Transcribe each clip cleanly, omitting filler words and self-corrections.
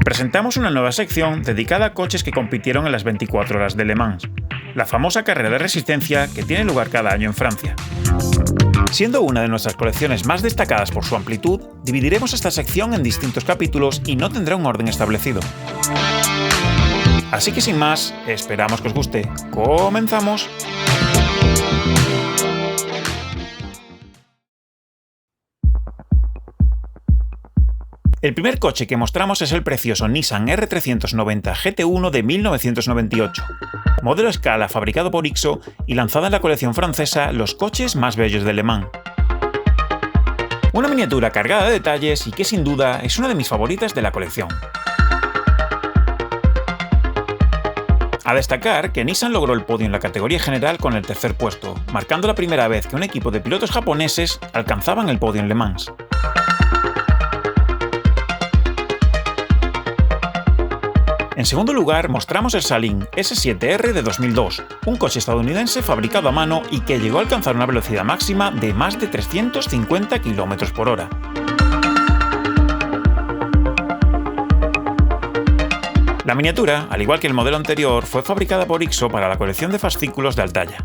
Presentamos una nueva sección dedicada a coches que compitieron en las 24 horas de Le Mans, la famosa carrera de resistencia que tiene lugar cada año en Francia. Siendo una de nuestras colecciones más destacadas por su amplitud, dividiremos esta sección en distintos capítulos y no tendrá un orden establecido. Así que sin más, esperamos que os guste. ¡Comenzamos! El primer coche que mostramos es el precioso Nissan R390 GT1 de 1998, modelo a escala fabricado por IXO y lanzado en la colección francesa Los coches más bellos de Le Mans. Una miniatura cargada de detalles y que sin duda es una de mis favoritas de la colección. A destacar que Nissan logró el podio en la categoría general con el tercer puesto, marcando la primera vez que un equipo de pilotos japoneses alcanzaban el podio en Le Mans. En segundo lugar, mostramos el Salin S7R de 2002, un coche estadounidense fabricado a mano y que llegó a alcanzar una velocidad máxima de más de 350 km/h. La miniatura, al igual que el modelo anterior, fue fabricada por IXO para la colección de fascículos de Altaya.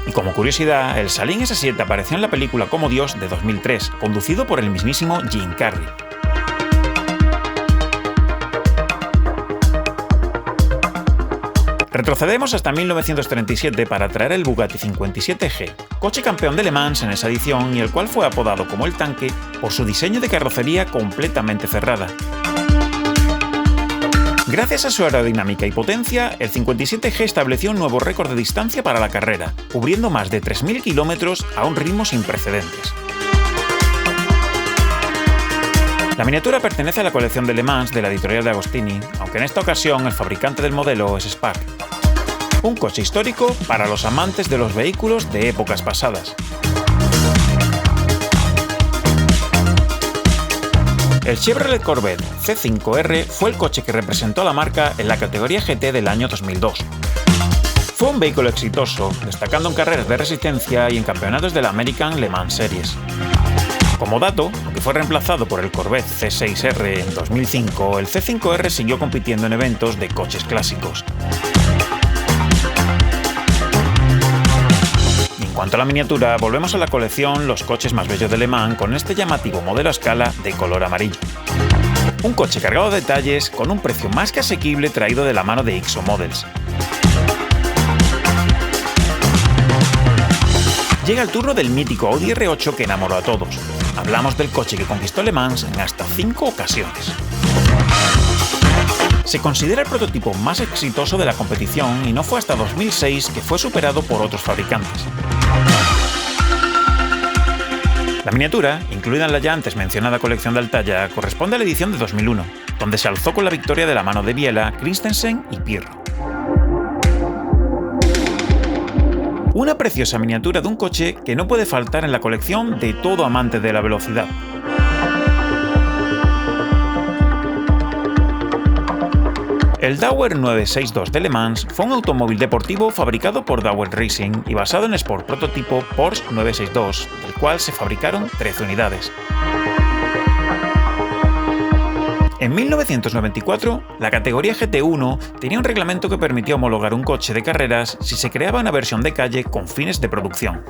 Y como curiosidad, el Salin S7 apareció en la película Como Dios de 2003, conducido por el mismísimo Jim Carrey. Retrocedemos hasta 1937 para traer el Bugatti 57G, coche campeón de Le Mans en esa edición y el cual fue apodado como el tanque por su diseño de carrocería completamente cerrada. Gracias a su aerodinámica y potencia, el 57G estableció un nuevo récord de distancia para la carrera, cubriendo más de 3.000 kilómetros a un ritmo sin precedentes. La miniatura pertenece a la colección de Le Mans de la editorial de Agostini, aunque en esta ocasión el fabricante del modelo es Spark. Un coche histórico para los amantes de los vehículos de épocas pasadas. El Chevrolet Corvette C5R fue el coche que representó a la marca en la categoría GT del año 2002. Fue un vehículo exitoso, destacando en carreras de resistencia y en campeonatos de la American Le Mans Series. Como dato, aunque fue reemplazado por el Corvette C6R en 2005, el C5R siguió compitiendo en eventos de coches clásicos. En cuanto a la miniatura, volvemos a la colección Los coches más bellos de Le Mans con este llamativo modelo a escala de color amarillo. Un coche cargado de detalles con un precio más que asequible traído de la mano de IXO Models. Llega el turno del mítico Audi R8 que enamoró a todos. Hablamos del coche que conquistó Le Mans en hasta 5 ocasiones. Se considera el prototipo más exitoso de la competición y no fue hasta 2006 que fue superado por otros fabricantes. La miniatura, incluida en la ya antes mencionada colección de Altaya, corresponde a la edición de 2001, donde se alzó con la victoria de la mano de Biela, Christensen y Pirro. Una preciosa miniatura de un coche que no puede faltar en la colección de todo amante de la velocidad. El Dauer 962 de Le Mans fue un automóvil deportivo fabricado por Dauer Racing y basado en el Sport prototipo Porsche 962, del cual se fabricaron 13 unidades. En 1994, la categoría GT1 tenía un reglamento que permitía homologar un coche de carreras si se creaba una versión de calle con fines de producción.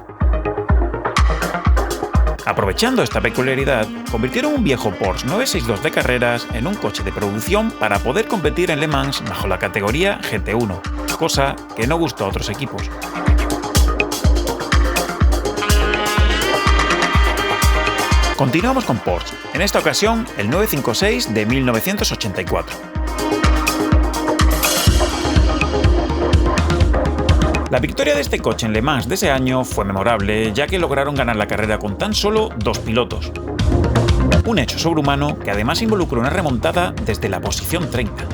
Aprovechando esta peculiaridad, convirtieron un viejo Porsche 962 de carreras en un coche de producción para poder competir en Le Mans bajo la categoría GT1, cosa que no gustó a otros equipos. Continuamos con Porsche, en esta ocasión el 956 de 1984. La victoria de este coche en Le Mans de ese año fue memorable, ya que lograron ganar la carrera con tan solo 2 pilotos. Un hecho sobrehumano que además involucró una remontada desde la posición 30.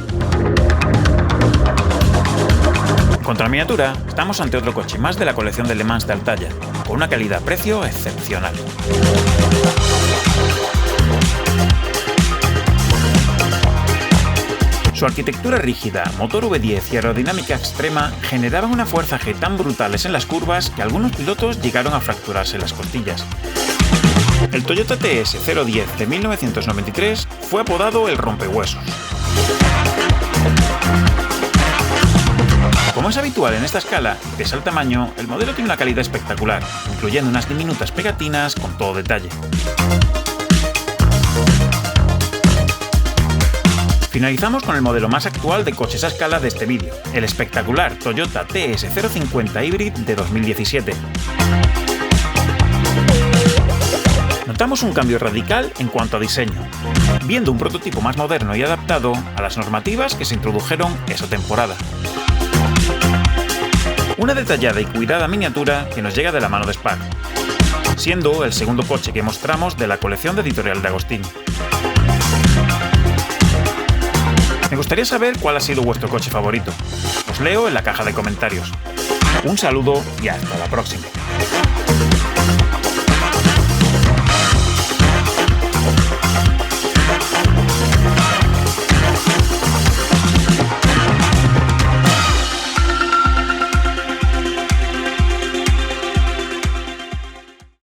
En cuanto a la miniatura, estamos ante otro coche más de la colección de Le Mans de Altaya, con una calidad-precio excepcional. Su arquitectura rígida, motor V10 y aerodinámica extrema generaban una fuerza G tan brutales en las curvas que algunos pilotos llegaron a fracturarse las costillas. El Toyota TS010 de 1993 fue apodado el rompehuesos. Como es habitual en esta escala, pese al tamaño, el modelo tiene una calidad espectacular, incluyendo unas diminutas pegatinas con todo detalle. Finalizamos con el modelo más actual de coches a escala de este vídeo, el espectacular Toyota TS050 Hybrid de 2017. Notamos un cambio radical en cuanto a diseño, viendo un prototipo más moderno y adaptado a las normativas que se introdujeron esa temporada. Una detallada y cuidada miniatura que nos llega de la mano de Spark, siendo el segundo coche que mostramos de la colección de editorial de Agostini. Me gustaría saber cuál ha sido vuestro coche favorito. Os leo en la caja de comentarios. Un saludo y hasta la próxima.